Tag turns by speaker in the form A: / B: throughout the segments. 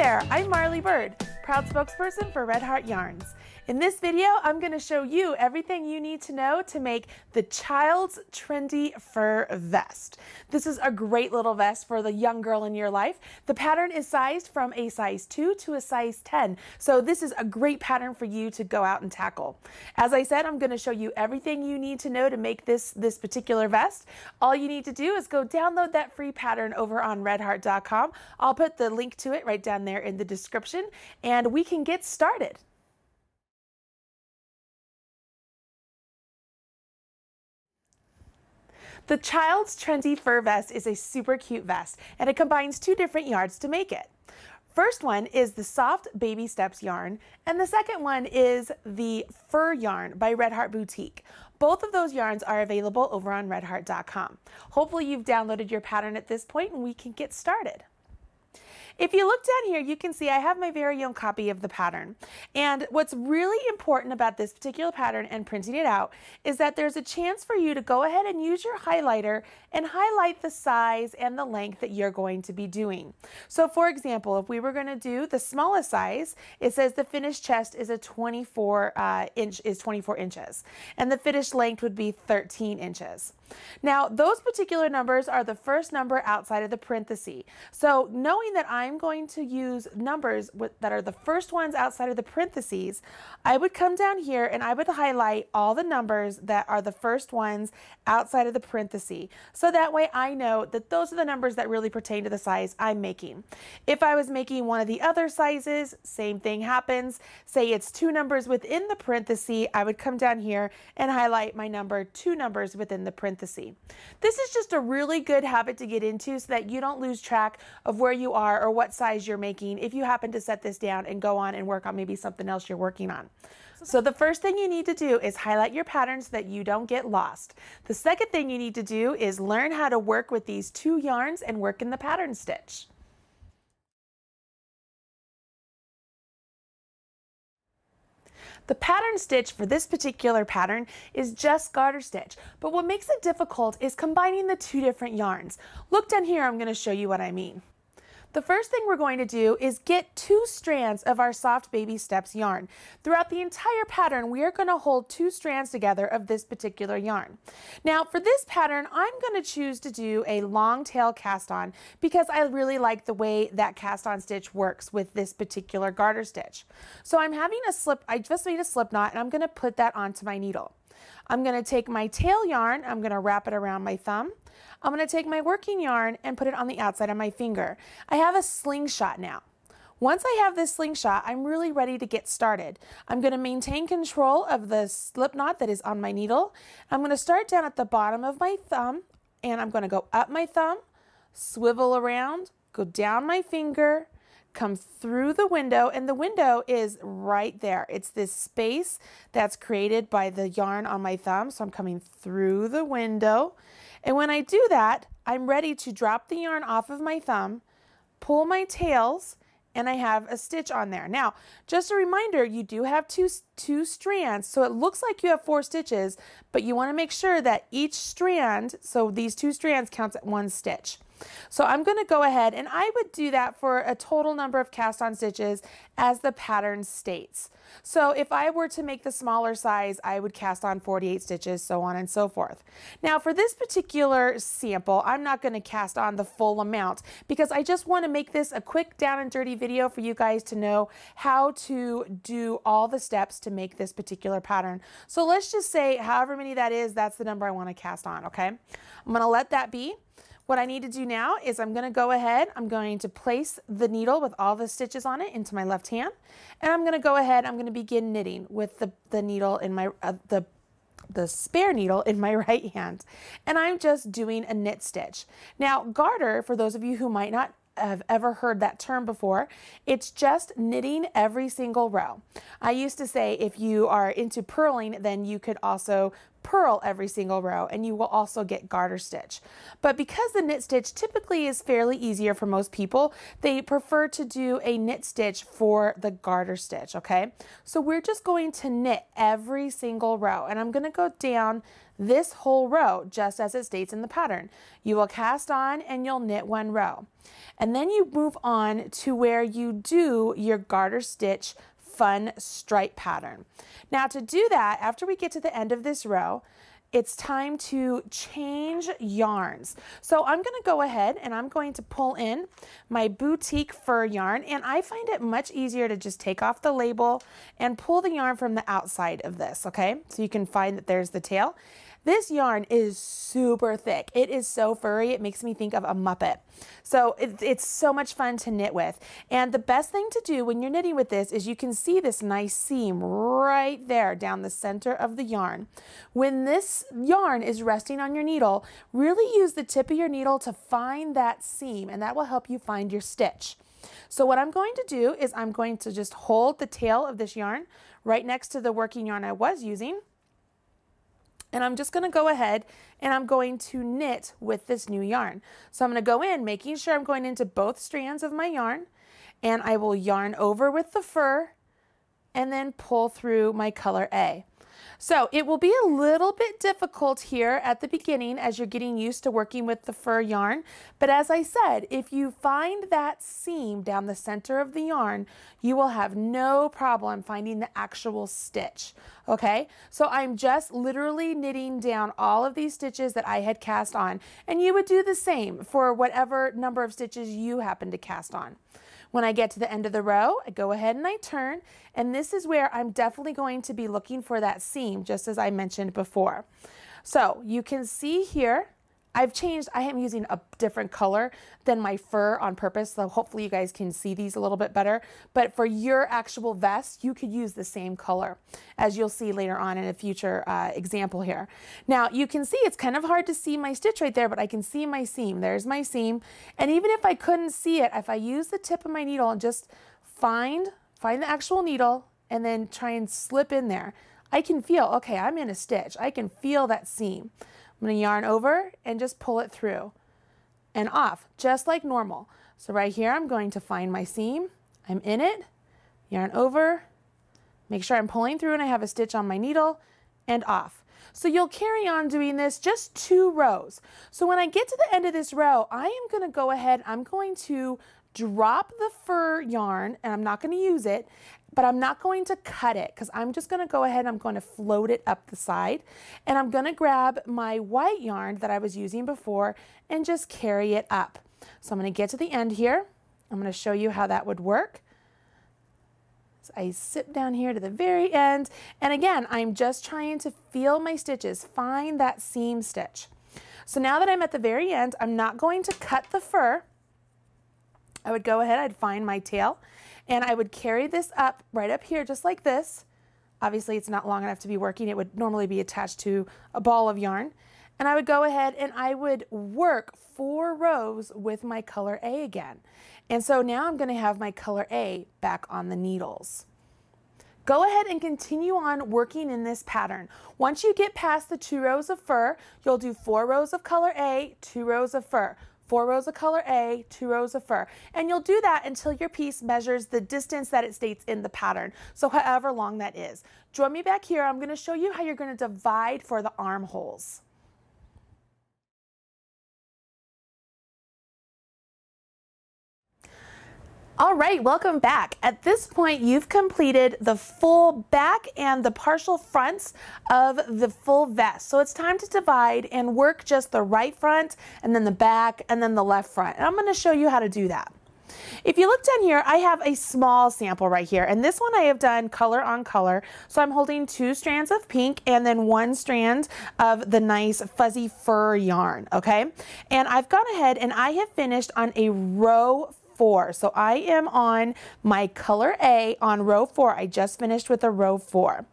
A: there, I'm Marley Bird, proud spokesperson for Red Heart Yarns. In this video, I'm going to show you everything you need to know to make the child's trendy fur vest. This is a great little vest for the young girl in your life. The pattern is sized from a size 2 to a size 10, so this is a great pattern for you to go out and tackle. As I said, I'm going to show you everything you need to know to make this particular vest. All you need to do is go download that free pattern over on redheart.com. I'll put the link to it right down there in the description, and we can get started. The child's trendy fur vest is a super cute vest, and it combines two different yarns to make it. First one is the soft baby steps yarn, and the second one is the fur yarn by Red Heart Boutique. Both of those yarns are available over on redheart.com. Hopefully you've downloaded your pattern at this point and we can get started. If you look down here, you can see I have my very own copy of the pattern. And what's really important about this particular pattern and printing it out is that there's a chance for you to go ahead and use your highlighter and highlight the size and the length that you're going to be doing. So for example, if we were going to do the smallest size, it says the finished chest is a 24 inches, and the finished length would be 13 inches. Now, those particular numbers are the first number outside of the parenthesis. So knowing that I'm going to use numbers that are the first ones outside of the parentheses, I would come down here and I would highlight all the numbers that are the first ones outside of the parenthesis. So that way I know that those are the numbers that really pertain to the size I'm making. If I was making one of the other sizes, same thing happens. Say it's two numbers within the parenthesis, I would come down here and highlight my number, two numbers within the parenthesis. This is just a really good habit to get into so that you don't lose track of where you are or what size you're making if you happen to set this down and go on and work on maybe something else you're working on. So the first thing you need to do is highlight your pattern so that you don't get lost. The second thing you need to do is learn how to work with these two yarns and work in the pattern stitch. The pattern stitch for this particular pattern is just garter stitch, but what makes it difficult is combining the two different yarns. Look down here, I'm going to show you what I mean. The first thing we're going to do is get two strands of our soft baby steps yarn. Throughout the entire pattern, we are going to hold two strands together of this particular yarn. Now for this pattern, I'm going to choose to do a long tail cast on because I really like the way that cast on stitch works with this particular garter stitch. So I'm having a slip, I just made a slip knot and I'm going to put that onto my needle. I'm going to take my tail yarn, I'm going to wrap it around my thumb. I'm going to take my working yarn and put it on the outside of my finger. I have a slingshot now. Once I have this slingshot, I'm really ready to get started. I'm going to maintain control of the slip knot that is on my needle. I'm going to start down at the bottom of my thumb and I'm going to go up my thumb, swivel around, go down my finger, come through the window, and the window is right there. It's this space that's created by the yarn on my thumb, so I'm coming through the window. And when I do that, I'm ready to drop the yarn off of my thumb, pull my tails, and I have a stitch on there. Now, just a reminder, you do have two strands, so it looks like you have 4 stitches, but you want to make sure that each strand, so these 2 strands counts at 1 stitch. So I'm going to go ahead and I would do that for a total number of cast on stitches as the pattern states. So if I were to make the smaller size, I would cast on 48 stitches, so on and so forth. Now for this particular sample, I'm not going to cast on the full amount because I just want to make this a quick down and dirty video for you guys to know how to do all the steps to make this particular pattern. So let's just say however many that is, that's the number I want to cast on, okay? I'm going to let that be. What I need to do now is I'm going to go ahead, I'm going to place the needle with all the stitches on it into my left hand, and I'm going to go ahead, I'm going to begin knitting with the needle in my, the spare needle in my right hand. And I'm just doing a knit stitch. Now garter, for those of you who might not have ever heard that term before, it's just knitting every single row. I used to say if you are into purling, then you could also purl every single row, and you will also get garter stitch. But because the knit stitch typically is fairly easier for most people, they prefer to do a knit stitch for the garter stitch, okay? So we're just going to knit every single row, and I'm going to go down this whole row just as it states in the pattern. You will cast on and you'll knit one row. And then you move on to where you do your garter stitch fun stripe pattern. Now to do that, after we get to the end of this row, it's time to change yarns. So I'm going to go ahead and I'm going to pull in my boutique fur yarn, and I find it much easier to just take off the label and pull the yarn from the outside of this, okay? So you can find that there's the tail. This yarn is super thick. It is so furry, it makes me think of a Muppet. So it's so much fun to knit with. And the best thing to do when you're knitting with this is you can see this nice seam right there down the center of the yarn. When this yarn is resting on your needle, really use the tip of your needle to find that seam, and that will help you find your stitch. So what I'm going to do is I'm going to just hold the tail of this yarn right next to the working yarn I was using. And I'm just going to go ahead and I'm going to knit with this new yarn. So I'm going to go in, making sure I'm going into both strands of my yarn, and I will yarn over with the fur and then pull through my color A. So it will be a little bit difficult here at the beginning as you're getting used to working with the fur yarn. But as I said, if you find that seam down the center of the yarn, you will have no problem finding the actual stitch. Okay, so I'm just literally knitting down all of these stitches that I had cast on, and you would do the same for whatever number of stitches you happen to cast on. When I get to the end of the row, I go ahead and I turn, and this is where I'm definitely going to be looking for that seam, just as I mentioned before. So you can see here, I am using a different color than my fur on purpose, so hopefully you guys can see these a little bit better. But for your actual vest, you could use the same color, as you'll see later on in a future example here. Now you can see it's kind of hard to see my stitch right there, but I can see my seam. There's my seam. And even if I couldn't see it, if I use the tip of my needle and just find the actual needle and then try and slip in there, I can feel, okay, I'm in a stitch. I can feel that seam. I'm going to yarn over and just pull it through and off, just like normal. So right here, I'm going to find my seam. I'm in it, yarn over, make sure I'm pulling through and I have a stitch on my needle, and off. So you'll carry on doing this just 2 rows. So when I get to the end of this row, I am going to go ahead, I'm going to drop the fur yarn, and I'm not going to use it, but I'm not going to cut it because I'm just going to go ahead and I'm going to float it up the side, and I'm going to grab my white yarn that I was using before and just carry it up. So I'm going to get to the end here. I'm going to show you how that would work. So I sit down here to the very end, and again, I'm just trying to feel my stitches, find that seam stitch. So now that I'm at the very end, I'm not going to cut the fur. I would go ahead, I'd find my tail, and I would carry this up right up here just like this. Obviously it's not long enough to be working. It would normally be attached to a ball of yarn. And I would go ahead and I would work 4 rows with my color A again. And so now I'm going to have my color A back on the needles. Go ahead and continue on working in this pattern. Once you get past the 2 rows of fur, you'll do 4 rows of color A, 2 rows of fur. 4 rows of color A, 2 rows of fur. And you'll do that until your piece measures the distance that it states in the pattern. So however long that is. Join me back here. I'm going to show you how you're going to divide for the armholes. All right, welcome back. At this point, you've completed the full back and the partial fronts of the full vest. So it's time to divide and work just the right front and then the back and then the left front. And I'm going to show you how to do that. If you look down here, I have a small sample right here, and this one I have done color on color. So I'm holding 2 strands of pink and then 1 strand of the nice fuzzy fur yarn, okay? And I've gone ahead and I have finished on a row 4. So I am on my color A on row 4. I just finished with a row 4.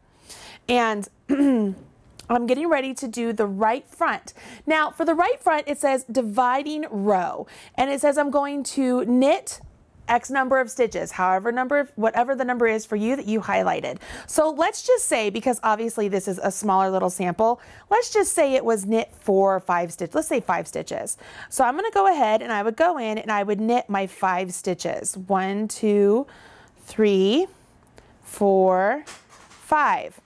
A: And I'm getting ready to do the right front. Now for the right front, it says dividing row, and it says I'm going to knit X number of stitches, whatever the number is for you that you highlighted. So let's just say, because obviously this is a smaller little sample, let's just say it was knit 4 or 5 stitches. Let's say 5 stitches. So I'm going to go ahead and I would go in and I would knit my 5 stitches. 1, 2, 3, 4, 5.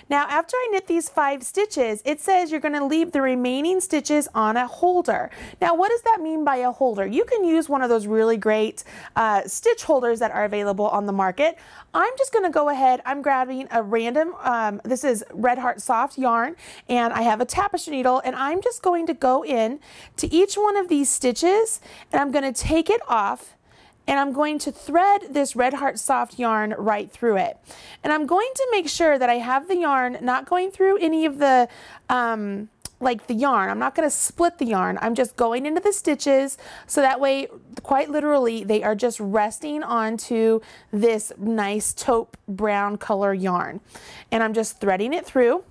A: Now, after I knit these 5 stitches, it says you're going to leave the remaining stitches on a holder. Now, what does that mean by a holder? You can use one of those really great stitch holders that are available on the market. I'm just going to go ahead, I'm grabbing a random, this is Red Heart Soft yarn, and I have a tapestry needle, and I'm just going to go in to each one of these stitches, and I'm going to take it off, and I'm going to thread this Red Heart Soft yarn right through it. And I'm going to make sure that I have the yarn not going through any of the, like the yarn. I'm not going to split the yarn. I'm just going into the stitches, so that way, quite literally, they are just resting onto this nice taupe brown color yarn. And I'm just threading it through.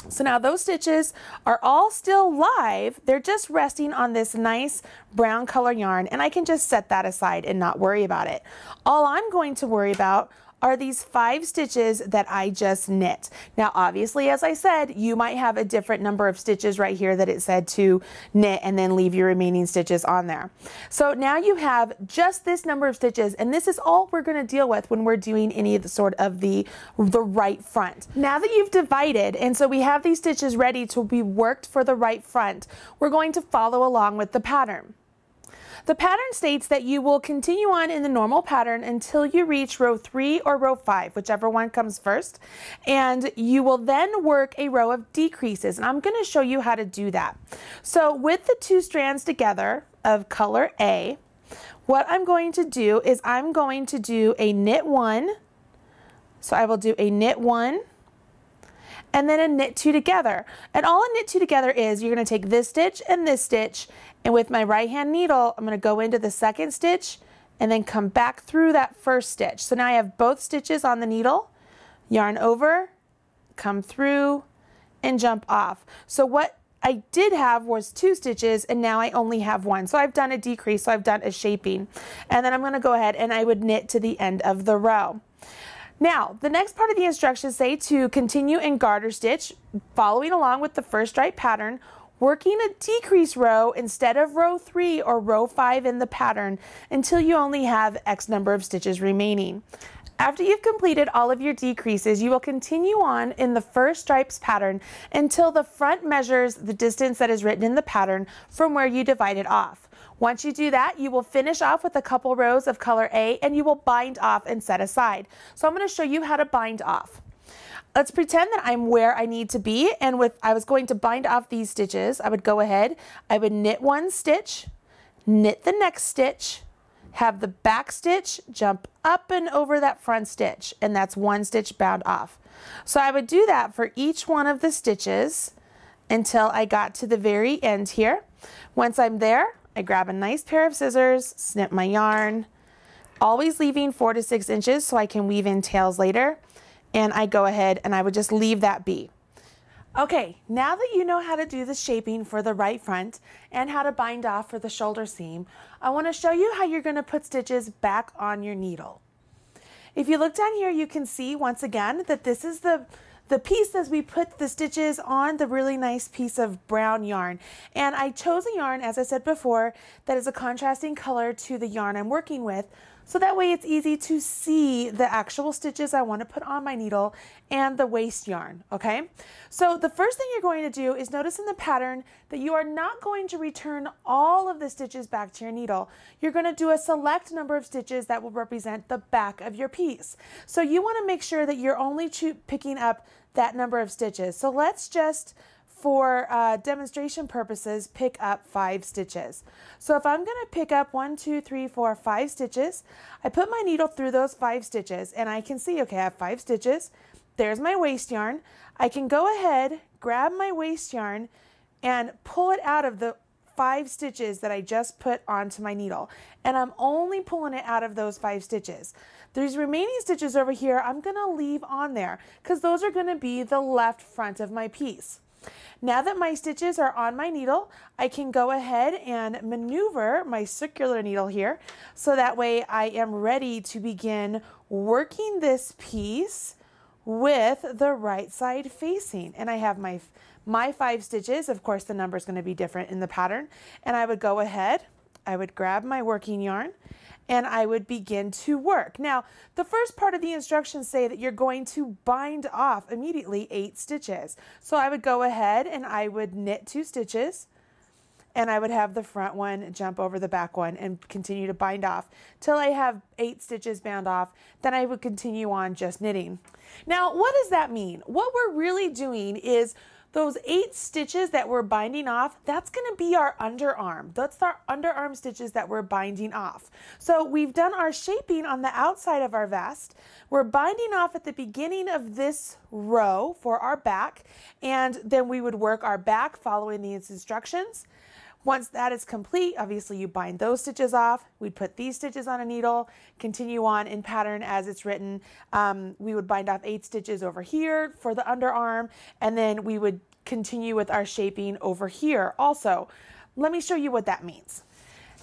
A: So now those stitches are all still live. They're just resting on this nice brown color yarn, and I can just set that aside and not worry about it. All I'm going to worry about are these 5 stitches that I just knit. Now, obviously, as I said, you might have a different number of stitches right here that it said to knit and then leave your remaining stitches on there. So now you have just this number of stitches, and this is all we're going to deal with when we're doing any of the sort of the right front. Now that you've divided, and so we have these stitches ready to be worked for the right front, we're going to follow along with the pattern. The pattern states that you will continue on in the normal pattern until you reach row 3 or row 5, whichever one comes first, and you will then work a row of decreases, and I'm going to show you how to do that. So with the 2 strands together of color A, what I'm going to do is I'm going to do a knit 1, so I will do a knit 1, and then a knit 2 together. And all a knit 2 together is, you're going to take this stitch, and with my right hand needle, I'm going to go into the second stitch and then come back through that first stitch. So now I have both stitches on the needle, yarn over, come through, and jump off. So what I did have was 2 stitches, and now I only have 1. So I've done a decrease, so I've done a shaping. And then I'm going to go ahead and I would knit to the end of the row. Now, the next part of the instructions say to continue in garter stitch, following along with the first stripe pattern, working a decrease row instead of row 3 or row 5 in the pattern until you only have X number of stitches remaining. After you've completed all of your decreases, you will continue on in the first stripes pattern until the front measures the distance that is written in the pattern from where you divided off. Once you do that, you will finish off with a couple rows of color A, and you will bind off and set aside. So I'm going to show you how to bind off. Let's pretend that I'm where I need to be, and I was going to bind off these stitches. I would go ahead, I would knit 1 stitch, knit the next stitch, have the back stitch jump up and over that front stitch, and that's 1 stitch bound off. So I would do that for each one of the stitches until I got to the very end here. Once I'm there, I grab a nice pair of scissors, snip my yarn, always leaving 4 to 6 inches so I can weave in tails later. And I go ahead and I would just leave that be. Okay, now that you know how to do the shaping for the right front and how to bind off for the shoulder seam, I want to show you how you're going to put stitches back on your needle. If you look down here, you can see once again that this is the piece as we put the stitches on the really nice piece of brown yarn. And I chose a yarn, as I said before, that is a contrasting color to the yarn I'm working with, so that way it's easy to see the actual stitches I want to put on my needle and the waste yarn, okay? So the first thing you're going to do is notice in the pattern that you are not going to return all of the stitches back to your needle. You're going to do a select number of stitches that will represent the back of your piece. So you want to make sure that you're only picking up that number of stitches. So let's just, for demonstration purposes, pick up 5 stitches. So if I'm going to pick up 1, 2, 3, 4, 5 stitches, I put my needle through those 5 stitches, and I can see, okay, I have 5 stitches. There's my waste yarn. I can go ahead, grab my waste yarn, and pull it out of the 5 stitches that I just put onto my needle. And I'm only pulling it out of those 5 stitches. These remaining stitches over here, I'm going to leave on there because those are going to be the left front of my piece. Now that my stitches are on my needle, I can go ahead and maneuver my circular needle here so that way I am ready to begin working this piece with the right side facing. And I have my 5 stitches. Of course, the number is going to be different in the pattern. And I would go ahead, I would grab my working yarn, and I would begin to work. Now, the first part of the instructions say that you're going to bind off immediately 8 stitches. So I would go ahead and I would knit 2 stitches, and I would have the front one jump over the back one and continue to bind off till I have 8 stitches bound off. Then I would continue on just knitting. Now, what does that mean? What we're really doing is those 8 stitches that we're binding off, that's going to be our underarm. That's our underarm stitches that we're binding off. So we've done our shaping on the outside of our vest. We're binding off at the beginning of this row for our back, and then we would work our back following these instructions. Once that is complete, obviously you bind those stitches off. We'd put these stitches on a needle, continue on in pattern as it's written. We would bind off 8 stitches over here for the underarm, and then we would continue with our shaping over here also. Let me show you what that means.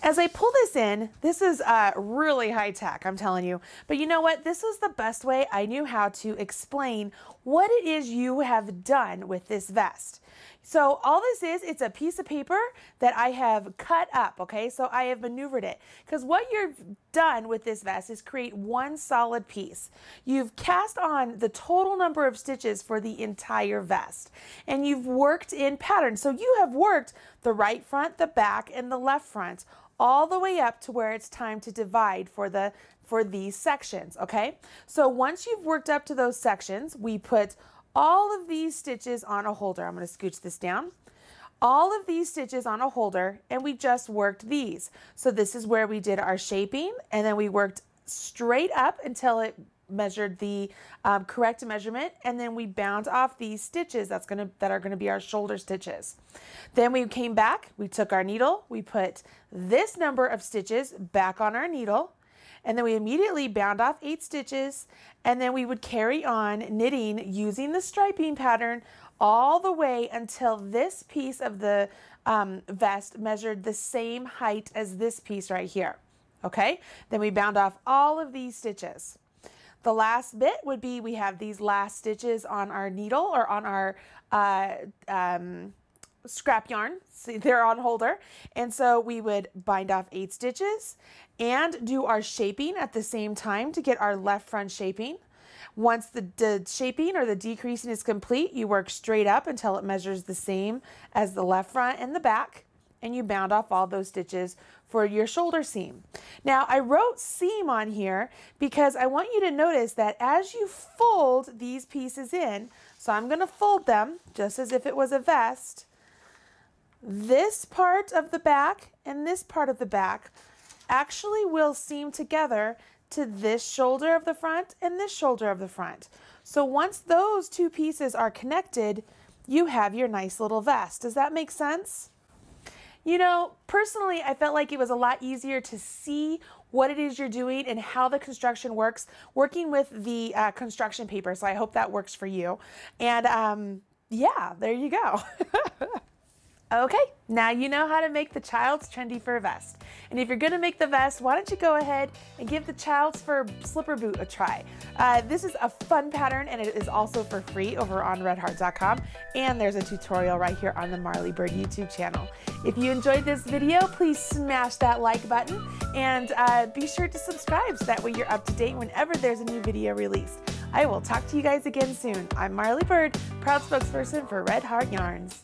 A: As I pull this in, this is really high tech, I'm telling you. But you know what? This is the best way I knew how to explain what it is you have done with this vest. So all this is, it's a piece of paper that I have cut up, okay? So I have maneuvered it, because what you've done with this vest is create one solid piece. You've cast on the total number of stitches for the entire vest, and you've worked in pattern. So you have worked the right front, the back, and the left front, all the way up to where it's time to divide for these sections, okay? So once you've worked up to those sections, we put all of these stitches on a holder. I'm going to scooch this down. All of these stitches on a holder, and we just worked these. So this is where we did our shaping, and then we worked straight up until it measured the correct measurement, and then we bound off these stitches that are going to be our shoulder stitches. Then we came back, we took our needle, we put this number of stitches back on our needle, and then we immediately bound off 8 stitches, and then we would carry on knitting using the striping pattern all the way until this piece of the vest measured the same height as this piece right here. Okay, then we bound off all of these stitches. The last bit would be, we have these last stitches on our needle or on our scrap yarn. See, they're on holder. And so we would bind off 8 stitches and do our shaping at the same time to get our left front shaping. Once the shaping or the decreasing is complete, you work straight up until it measures the same as the left front and the back, and you bound off all those stitches for your shoulder seam. Now, I wrote seam on here because I want you to notice that as you fold these pieces in, so I'm going to fold them just as if it was a vest, this part of the back and this part of the back actually will seam together to this shoulder of the front and this shoulder of the front. So once those two pieces are connected, you have your nice little vest. Does that make sense? You know, personally, I felt like it was a lot easier to see what it is you're doing and how the construction works, working with the construction paper. So I hope that works for you. And yeah, there you go. Okay, now you know how to make the Child's Trendy Fur Vest. And if you're gonna make the vest, why don't you go ahead and give the Child's Fur Slipper Boot a try. This is a fun pattern, and it is also for free over on redheart.com. And there's a tutorial right here on the Marley Bird YouTube channel. If you enjoyed this video, please smash that like button and be sure to subscribe so that way you're up to date whenever there's a new video released. I will talk to you guys again soon. I'm Marley Bird, proud spokesperson for Red Heart Yarns.